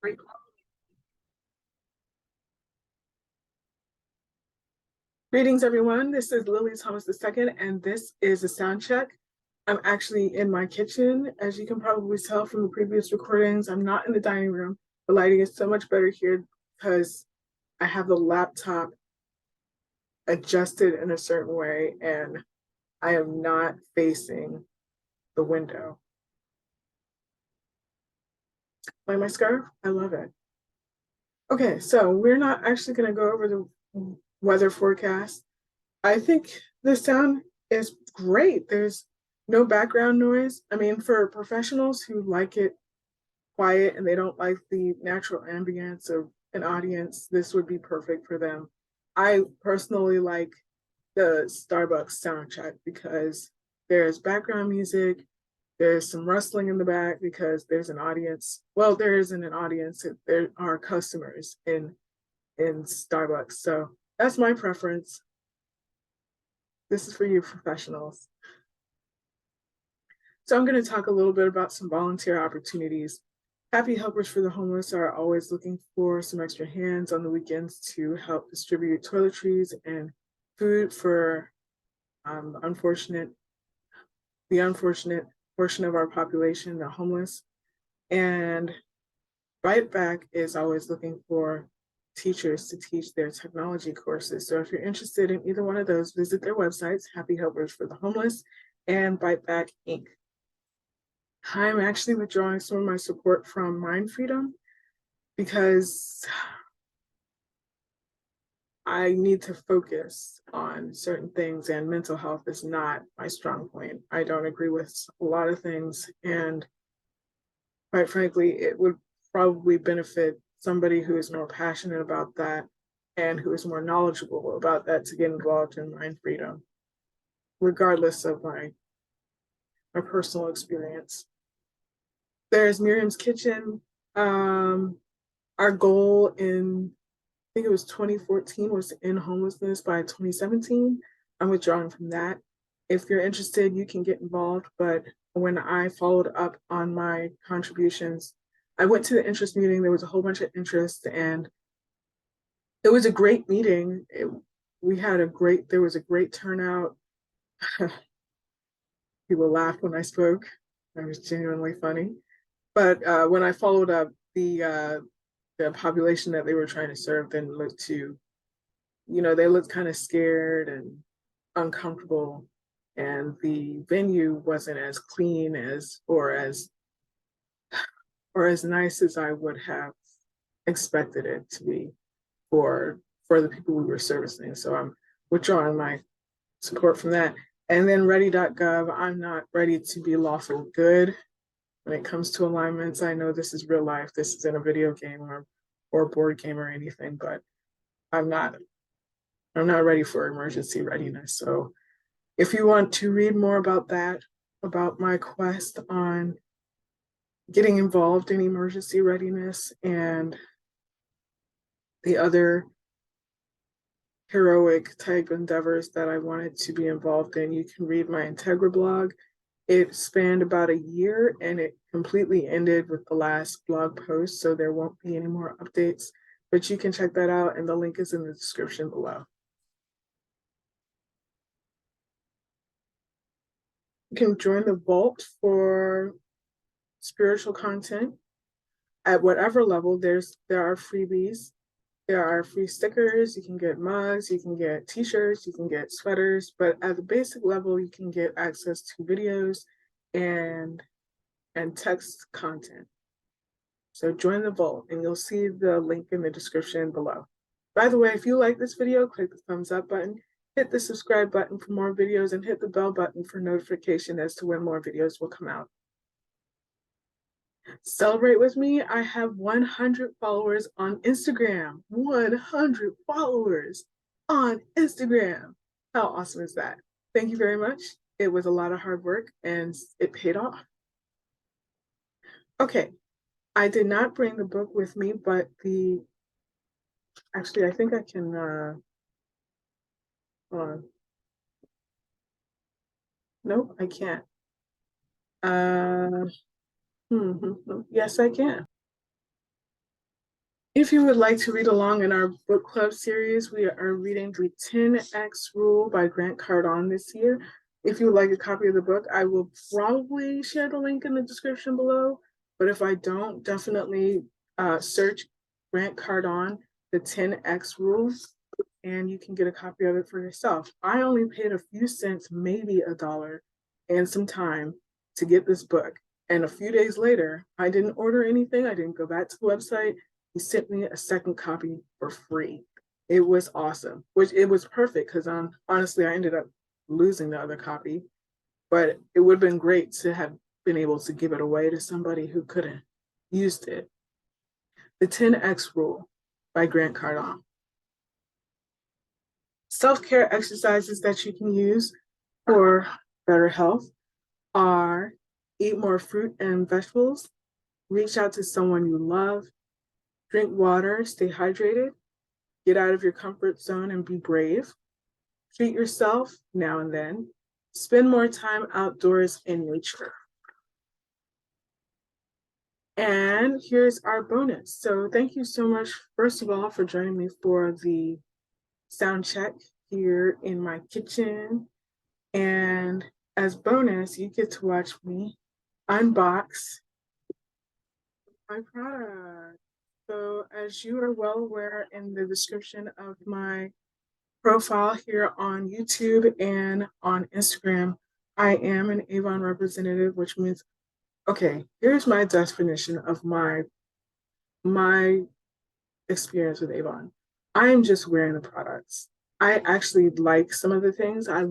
Great. Greetings, everyone. This is Lily Thomas II, and this is a sound check. I'm actually in my kitchen. As you can probably tell from the previous recordings, I'm not in the dining room. The lighting is so much better here because I have the laptop adjusted in a certain way, and I am not facing the window. Like my scarf, I love it. Okay, so we're not actually going to go over the weather forecast. I think the sound is great. There's no background noise. I mean, for professionals who like it quiet and they don't like the natural ambience of an audience, this would be perfect for them. I personally like the Starbucks soundtrack because there's background music, there's some rustling in the back because there's an audience. Well, there isn't an audience, there are customers in Starbucks. So that's my preference. This is for you professionals. So I'm going to talk a little bit about some volunteer opportunities. Happy Helpers for the Homeless are always looking for some extra hands on the weekends to help distribute toiletries and food for unfortunate the unfortunate portion of our population, the homeless. And Bite Back is always looking for teachers to teach their technology courses. So if you're interested in either one of those, visit their websites, Happy Helpers for the Homeless and Bite Back Inc. I'm actually withdrawing some of my support from Mind Freedom because I need to focus on certain things, and mental health is not my strong point. I don't agree with a lot of things, and quite frankly, it would probably benefit somebody who is more passionate about that and who is more knowledgeable about that to get involved in Mind Freedom, regardless of my personal experience. There's Miriam's Kitchen. Our goal in, I think it was 2014, was to end homelessness by 2017. I'm withdrawing from that. If you're interested, you can get involved. But when I followed up on my contributions, I went to the interest meeting. There was a whole bunch of interest, and it was a great meeting. There was a great turnout. People laughed when I spoke. It was genuinely funny. But when I followed up, the population that they were trying to serve didn't look too, they looked kind of scared and uncomfortable, and the venue wasn't as clean or as nice as I would have expected it to be for the people we were servicing. So I'm withdrawing my support from that. And then ready.gov, I'm not ready to be lawful good when it comes to alignments. I know this is real life. This isn't a video game or board game or anything, but I'm not ready for emergency readiness. So if you want to read more about that, about my quest on getting involved in emergency readiness and the other heroic type endeavors that I wanted to be involved in, you can read my Integra blog. It spanned about a year and it completely ended with the last blog post, so there won't be any more updates, but you can check that out and the link is in the description below. You can join the vault for spiritual content at whatever level. There are freebies. There are free stickers, you can get mugs, you can get t-shirts, you can get sweaters, but at the basic level, you can get access to videos and text content. So join the vault and you'll see the link in the description below. By the way, if you like this video, click the thumbs up button, hit the subscribe button for more videos, and hit the bell button for notification as to when more videos will come out. Celebrate with me. I have 100 followers on Instagram. 100 followers on Instagram. How awesome is that? Thank you very much. It was a lot of hard work and it paid off. Okay, I did not bring the book with me, but actually, I think I can, hold on. Nope, I can't. Yes, I can. If you would like to read along in our book club series, we are reading the 10X Rule by Grant Cardone this year. If you would like a copy of the book, I will probably share the link in the description below. But if I don't, definitely search Grant Cardone, the 10X Rule, and you can get a copy of it for yourself. I only paid a few cents, maybe $1, and some time to get this book. And a few days later, I didn't order anything. I didn't go back to the website. He sent me a second copy for free. It was awesome, which it was perfect because honestly, I ended up losing the other copy, but it would have been great to have been able to give it away to somebody who couldn't used it. The 10X Rule by Grant Cardone. Self-care exercises that you can use for better health are eat more fruit and vegetables, reach out to someone you love, drink water, stay hydrated, get out of your comfort zone and be brave, treat yourself now and then, spend more time outdoors in nature. And here's our bonus. So thank you so much, first of all, for joining me for the sound check here in my kitchen. And as bonus, you get to watch me unbox my product. So as you are well aware in the description of my profile here on YouTube and on Instagram, I am an AVON representative, which means, okay, here's my definition of my experience with AVON. I am just wearing the products. I actually like some of the things. I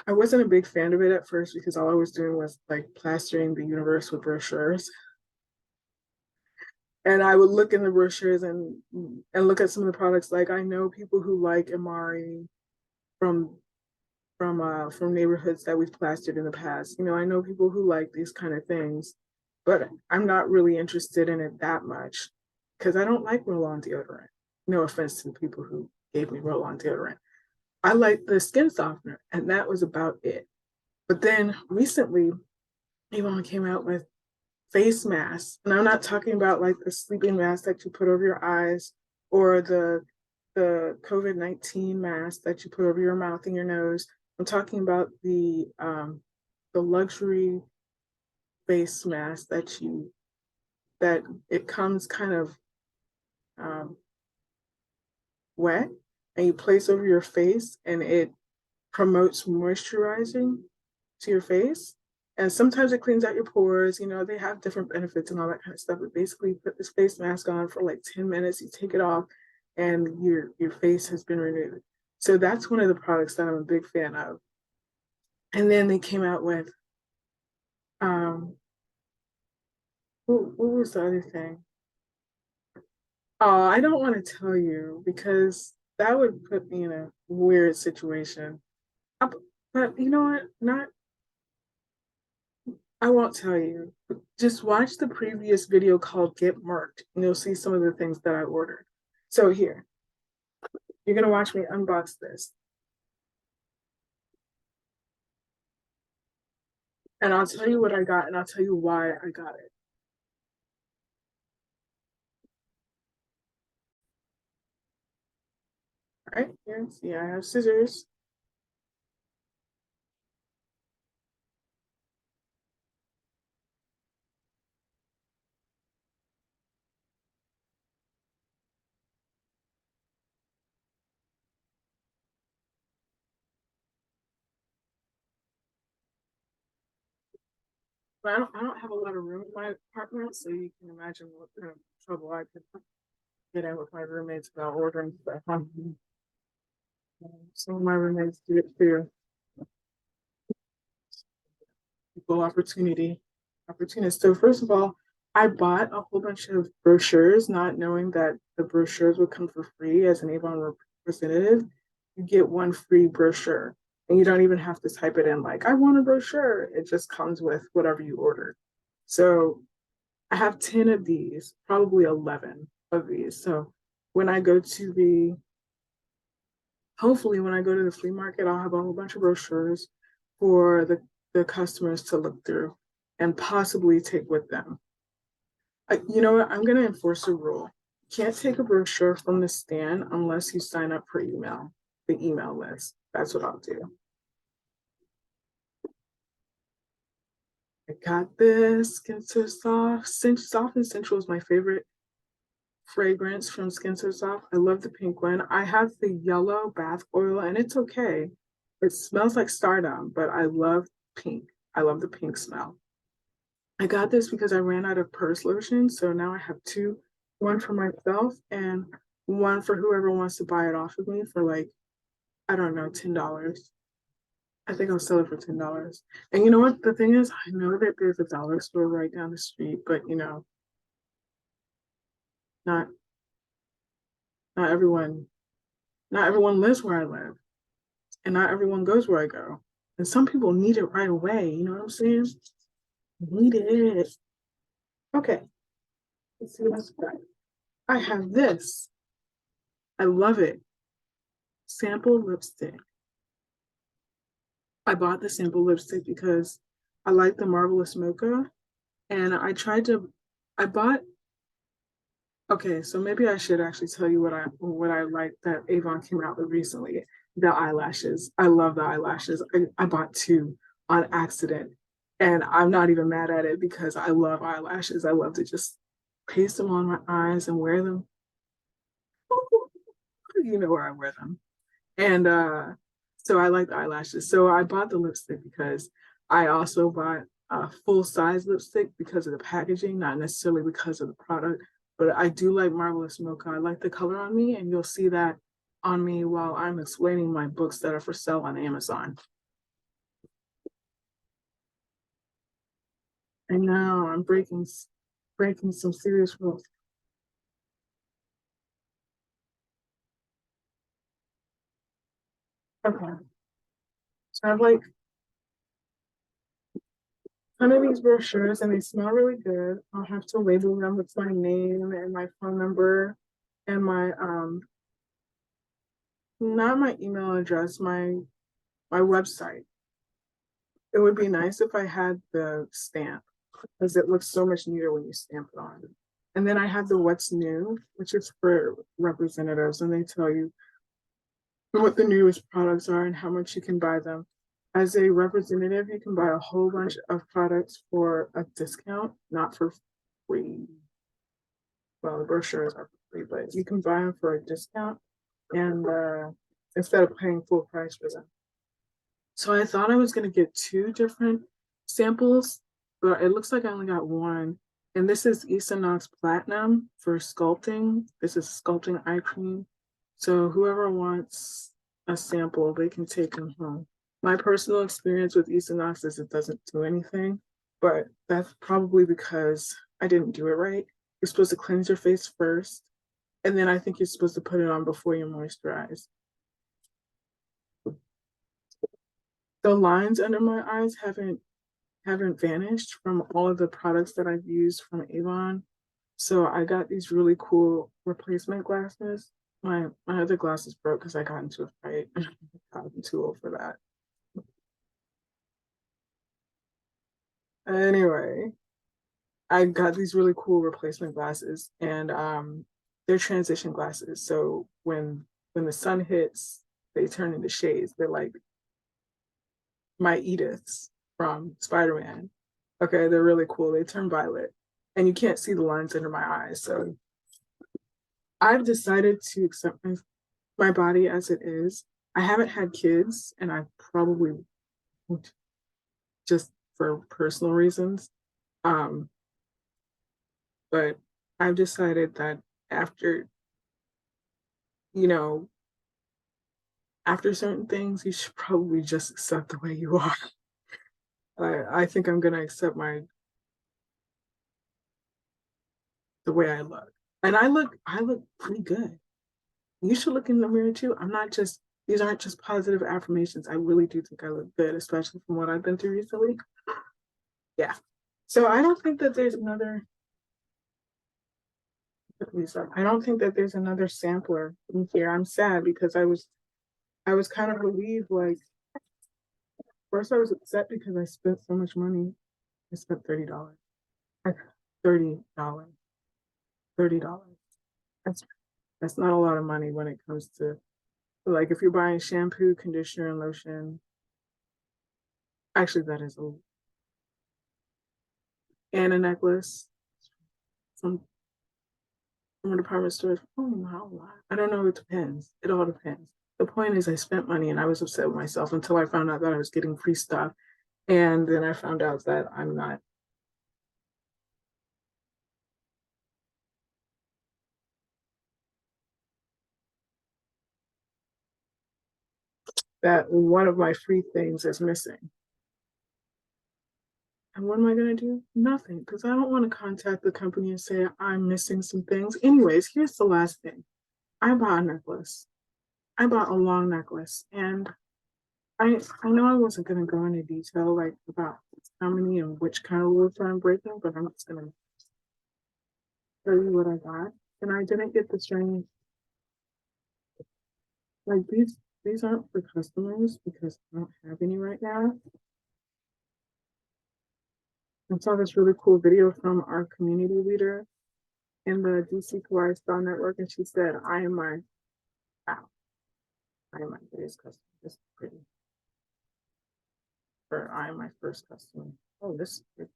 wasn't a big fan of it at first because all I was doing was like plastering the universe with brochures. And I would look in the brochures and look at some of the products. Like I know people who like Amari from from neighborhoods that we've plastered in the past. You know, I know people who like these kind of things, but I'm not really interested in it that much because I don't like roll-on deodorant. No offense to the people who gave me roll-on deodorant. I like the skin softener, and that was about it. But then recently, Avon came out with face masks, and I'm not talking about like the sleeping mask that you put over your eyes or the COVID-19 mask that you put over your mouth and your nose. I'm talking about the luxury face mask that it comes kind of um, wet and you place over your face and it promotes moisturizing to your face. And sometimes it cleans out your pores. You know, they have different benefits and all that kind of stuff. But basically, you put this face mask on for like 10 minutes, you take it off, and your face has been renewed. So that's one of the products that I'm a big fan of. And then they came out with um what was the other thing? Oh, I don't want to tell you because that would put me in a weird situation. I- But you know what? Not I won't tell you. Just watch the previous video called Get Marked, and you'll see some of the things that I ordered. So here, you're gonna watch me unbox this. And I'll tell you what I got, and I'll tell you why I got it. All right, here, see, I have scissors. But I don't have a lot of room in my apartment, so you can imagine what kind of trouble I could get in with my roommates about ordering stuff. Some of my roommates do it too. Equal opportunist. So first of all, I bought a whole bunch of brochures, not knowing that the brochures would come for free as an Avon representative. You get one free brochure, and you don't even have to type it in like I want a brochure. It just comes with whatever you ordered. So I have 10 of these, probably 11 of these. So when I go to the hopefully when I go to the flea market, I'll have a whole bunch of brochures for the customers to look through and possibly take with them. You know what? I'm gonna enforce a rule. You can't take a brochure from the stand unless you sign up for the email list. That's what I'll do. I got this Skin So Soft. Soft and Sensual is my favorite fragrance from Skin So Soft. I love the pink one. I have the yellow bath oil and it's okay. It smells like stardom, but I love pink. I love the pink smell. I got this because I ran out of purse lotion. So now I have two, one for myself and one for whoever wants to buy it off of me for like, I don't know, $10. I think I'll sell it for $10. And you know what? The thing is, I know that there's a dollar store right down the street, but not not everyone not everyone lives where I live, and not everyone goes where I go. And some people need it right away. You know what I'm saying? Need it. Okay, let's see what's got. I have this. I love it. Sample lipstick. I bought the sample lipstick because I like the Marvelous Mocha, and I bought. Okay, so maybe I should actually tell you what I like that Avon came out with recently. The eyelashes. I love the eyelashes. I bought two on accident, and I'm not even mad at it because I love eyelashes. I love to just paste them on my eyes and wear them. You know where I wear them. And so I like the eyelashes. So I bought the lipstick because I also bought a full size lipstick because of the packaging, not necessarily because of the product. But I do like Marvelous Mocha. I like the color on me, and you'll see that on me while I'm explaining my books that are for sale on Amazon. And now I'm breaking some serious rules. Okay. So I have like some of these brochures and they smell really good. I'll have to label them with my name and my phone number and my not my email address, my website. It would be nice if I had the stamp because it looks so much neater when you stamp it on. And then I have the what's new, which is for representatives, and they tell you what the newest products are and how much you can buy them. As a representative, you can buy a whole bunch of products for a discount, not for free. Well, the brochures are free, but you can buy them for a discount and instead of paying full price for them. So I thought I was going to get two different samples, but it looks like I only got one. And this is Equinox Platinum for sculpting. This is sculpting eye cream. So whoever wants a sample, they can take them home. My personal experience with Equinox is it doesn't do anything, but that's probably because I didn't do it right. You're supposed to cleanse your face first, and then I think you're supposed to put it on before you moisturize. The lines under my eyes haven't vanished from all of the products that I've used from Avon. So I got these really cool replacement glasses. My other glasses broke because I got into a fight. I'm too old for that. Anyway, I got these really cool replacement glasses, and they're transition glasses. So when the sun hits, they turn into shades. They're like my Ediths from Spider-Man. Okay, they're really cool. They turn violet, and you can't see the lines under my eyes. So I've decided to accept my body as it is. I haven't had kids, and I probably won't just for personal reasons. Um, but I've decided that after, you know, after certain things, you should probably just accept the way you are. I think I'm gonna accept the way I look. And I look pretty good. You should look in the mirror too. I'm not just these aren't just positive affirmations. I really do think I look good, especially from what I've been through recently. Yeah. So I don't think that there's another I don't think that there's another sampler in here. I'm sad because I was kind of relieved, like first I was upset because I spent so much money. I spent $30. $30. $30. That's that's not a lot of money when it comes to, like, if you're buying shampoo, conditioner, and lotion. Actually, that is a, and a necklace from a department store. Oh, not a lot. I don't know. It depends. It all depends. The point is, I spent money and I was upset with myself until I found out that I was getting free stuff, and then I found out that I'm not. That one of my free things is missing. And what am I going to do? Nothing, because I don't want to contact the company and say I'm missing some things. Anyways, here's the last thing. I bought a necklace. I bought a long necklace, and I know I wasn't going to go into detail like about how many and which kind of rules I'm breaking, but I'm just going to tell you what I got. And I didn't get the string. Like, these aren't for customers because I don't have any right now. I saw this really cool video from our community leader in the DC Kawaii Style Network, and she said, wow, I am my biggest customer. This is pretty. Or I am my first customer. Oh, this is pretty.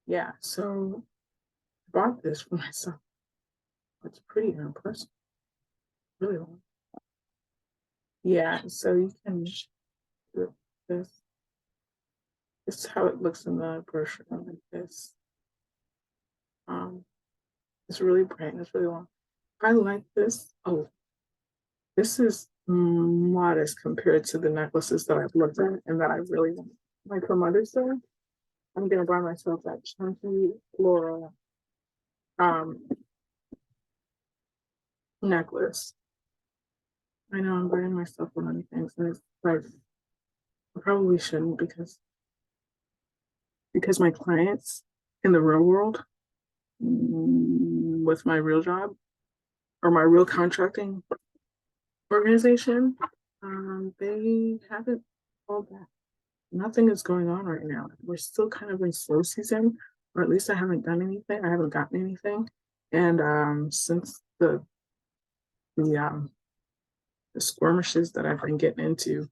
Yeah, so I bought this for myself. It's pretty impressive. Really long. Yeah, so you can do this. This is how it looks in the brochure like this. Um, it's really bright and it's really long. I like this. Oh, this is modest compared to the necklaces that I've looked at and that I really want. Like for Mother's Day, I'm gonna buy myself that chunky floral um necklace. I know I'm buying myself one of these things, and it's like I probably shouldn't because my clients in the real world, with my real job or my real contracting organization, they haven't called back. Nothing is going on right now. We're still kind of in slow season, or at least I haven't done anything. I haven't gotten anything, and since the um, the skirmishes that I've been getting into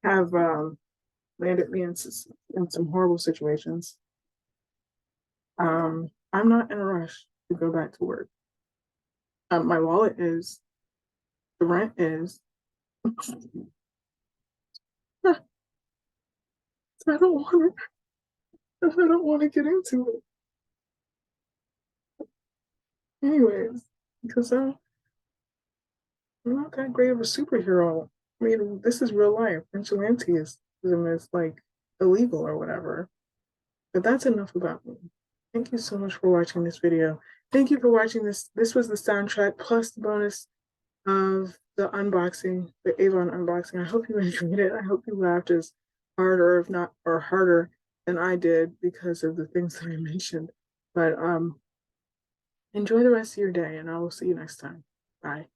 have landed me in some horrible situations. I'm not in a rush to go back to work. My wallet is, the rent is. I don't want to. I don't want to get into it. Anyways, because I'm not that great of a superhero. I mean, this is real life. Vigilantism is like illegal or whatever. But that's enough about me. Thank you so much for watching this video. Thank you for watching this. This was the soundtrack plus the bonus of the unboxing, the AVON unboxing. I hope you enjoyed it. I hope you laughed as hard or if not or harder than I did because of the things that I mentioned. But enjoy the rest of your day and I will see you next time. Bye.